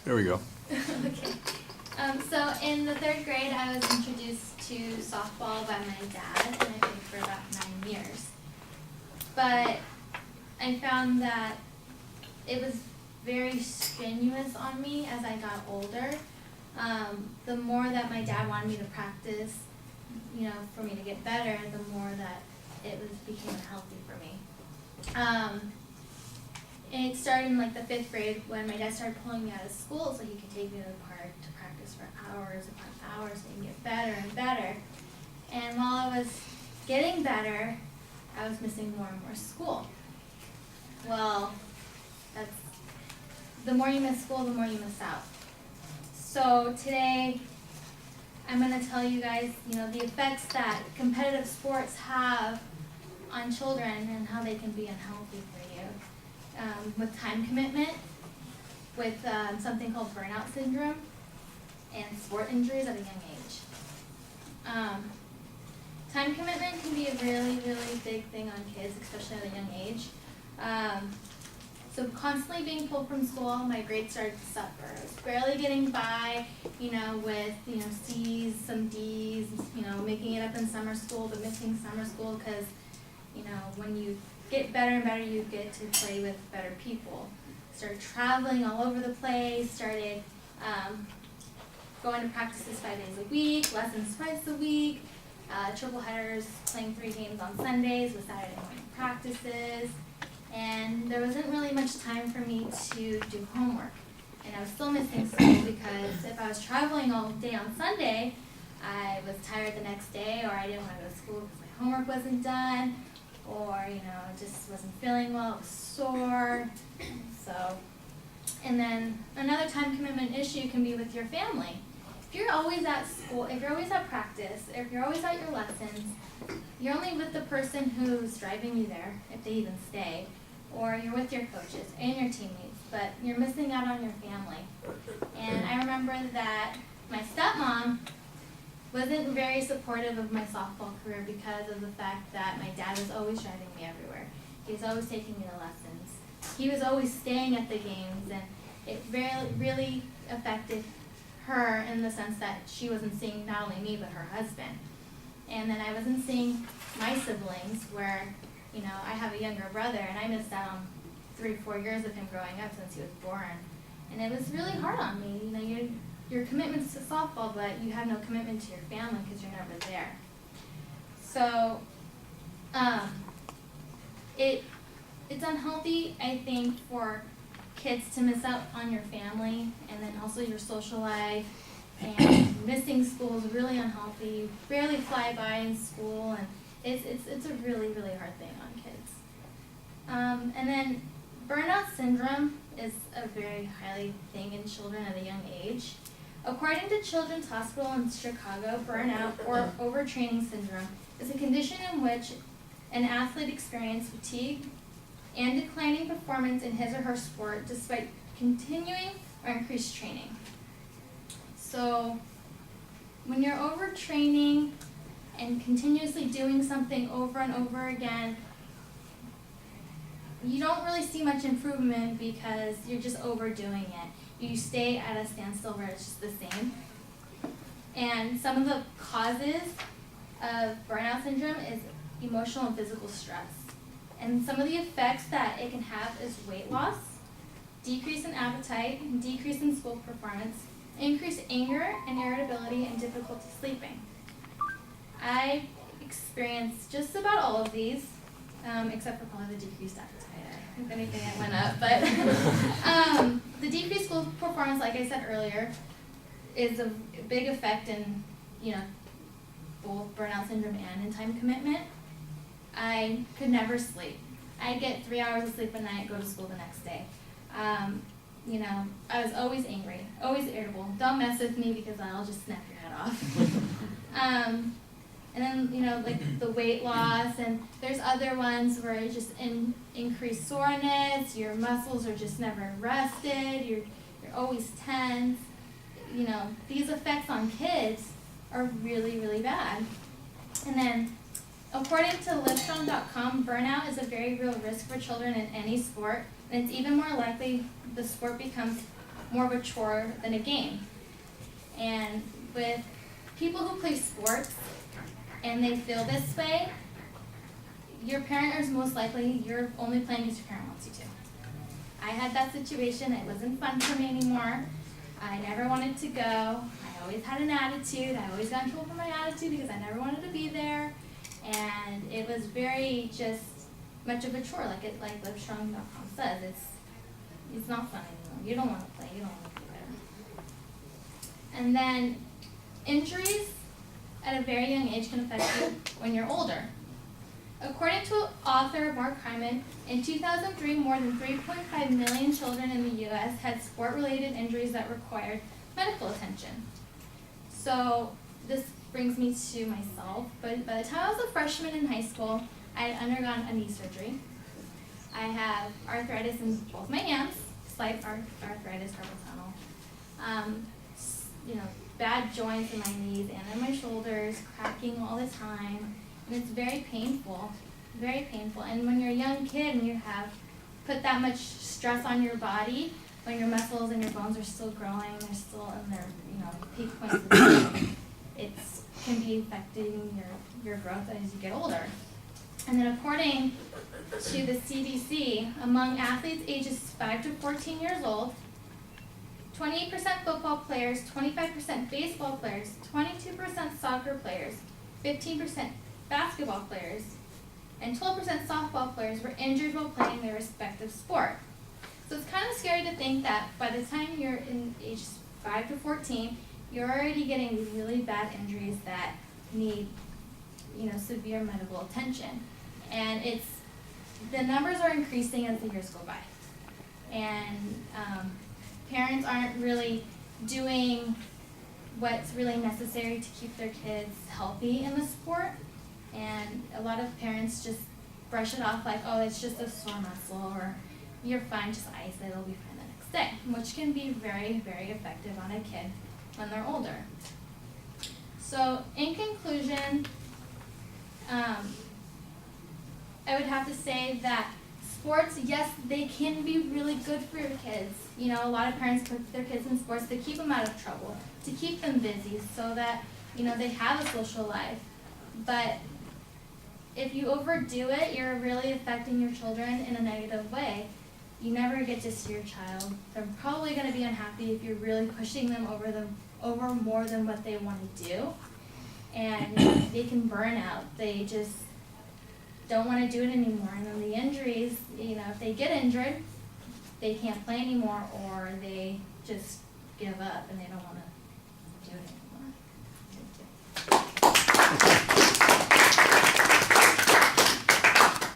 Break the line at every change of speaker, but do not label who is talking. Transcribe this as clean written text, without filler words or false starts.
There we go.
Okay. So in the 3rd grade, I was introduced to softball by my dad, and I played for about 9 years. But I found that it was very strenuous on me as I got older. The more that my dad wanted me to practice, for me to get better, the more that it became unhealthy for me. It started in like the 5th grade when my dad started pulling me out of school so he could take me to the park to practice for hours upon hours and get better and better. And while I was getting better, I was missing more and more school. Well, the more you miss school, the more you miss out. So today, I'm going to tell you guys, the effects that competitive sports have on children and how they can be unhealthy for you. With time commitment, with something called Burnout Syndrome, and sport injuries at a young age. Time commitment can be a really, really big thing on kids, especially at a young age. So constantly being pulled from school, my grades started to suffer. I was barely getting by, with, C's, some D's, making it up in summer school, but missing summer school because, when you get better and better, you get to play with better people. Started traveling all over the place, started going to practices 5 days a week, lessons twice a week, triple headers, playing 3 games on Sundays with Saturday morning practices. And there wasn't really much time for me to do homework. And I was still missing school because if I was traveling all day on Sunday, I was tired the next day, or I didn't want to go to school because my homework wasn't done, or, just wasn't feeling well, I was sore. So, and then another time commitment issue can be with your family. If you're always at school, if you're always at practice, if you're always at your lessons, you're only with the person who's driving you there, if they even stay, or you're with your coaches and your teammates, but you're missing out on your family. And I remember that my stepmom wasn't very supportive of my softball career because of the fact that my dad was always driving me everywhere. He was always taking me to lessons. He was always staying at the games, and it really affected her in the sense that she wasn't seeing not only me but her husband. And then I wasn't seeing my siblings where, I have a younger brother, and I missed out on 3-4 years of him growing up since he was born. And it was really hard on me. Your commitment's to softball, but you have no commitment to your family because you're never there. So, it's unhealthy, I think, for kids to miss out on your family and then also your social life. And missing school is really unhealthy. You barely fly by in school, and it's a really, really hard thing on kids. And then burnout syndrome is a very highly thing in children at a young age. According to Children's Hospital in Chicago, burnout or overtraining syndrome is a condition in which an athlete experiences fatigue and declining performance in his or her sport despite continuing or increased training. So when you're overtraining and continuously doing something over and over again, you don't really see much improvement because you're just overdoing it. You stay at a standstill where it's just the same. And some of the causes of burnout syndrome is emotional and physical stress. And some of the effects that it can have is weight loss, decrease in appetite, decrease in school performance, increased anger and irritability, and difficulty sleeping. I experienced just about all of these, except for probably the decreased appetite. If anything, it went up. But the decreased school performance, like I said earlier, is a big effect in, both burnout syndrome and in time commitment. I could never sleep. I'd get 3 hours of sleep a night, go to school the next day. I was always angry, always irritable. Don't mess with me because I'll just snap your head off. And then, like the weight loss, and there's other ones where it's just increased soreness, your muscles are just never rested, you're always tense. These effects on kids are really, really bad. And then, according to Livestrong.com, burnout is a very real risk for children in any sport, and it's even more likely the sport becomes more of a chore than a game. And with people who play sports and they feel this way, your parent is most likely, you're only playing because your parent wants you to. I had that situation. It wasn't fun for me anymore. I never wanted to go. I always had an attitude. I always got in trouble for my attitude because I never wanted to be there. And it was very just much of a chore, like LiveStrong.com says. It's not fun anymore. You don't want to play. You don't want to be there. And then injuries at a very young age can affect you when you're older. According to author Mark Hyman, in 2003, more than 3.5 million children in the U.S. had sport-related injuries that required medical attention. So this brings me to myself, but by the time I was a freshman in high school, I had undergone a knee surgery. I have arthritis in both my hands, slight arthritis, carpal tunnel, bad joints in my knees and in my shoulders, cracking all the time. And it's very painful, very painful. And when you're a young kid and you have put that much stress on your body, when your muscles and your bones are still growing, they're still in their peak points of growing, it can be affecting your growth as you get older. And then according to the CDC, among athletes ages 5 to 14 years old, 28% football players, 25% baseball players, 22% soccer players, 15% basketball players, and 12% softball players were injured while playing their respective sport. So it's kind of scary to think that by the time you're in age 5 to 14, you're already getting these really bad injuries that need, severe medical attention. And the numbers are increasing as the years go by. And parents aren't really doing what's really necessary to keep their kids healthy in the sport. And a lot of parents just brush it off like, oh, it's just a sore muscle, or you're fine, just ice it, it'll be fine the next day, which can be very, very effective on a kid when they're older. So in conclusion, I would have to say that sports, yes, they can be really good for your kids. A lot of parents put their kids in sports to keep them out of trouble, to keep them busy so that, they have a social life. But if you overdo it, you're really affecting your children in a negative way. You never get to see your child. They're probably going to be unhappy if you're really pushing them over more than what they want to do. And they can burn out. They just don't want to do it anymore. And then the injuries, if they get injured, they can't play anymore, or they just give up and they don't want to do it anymore.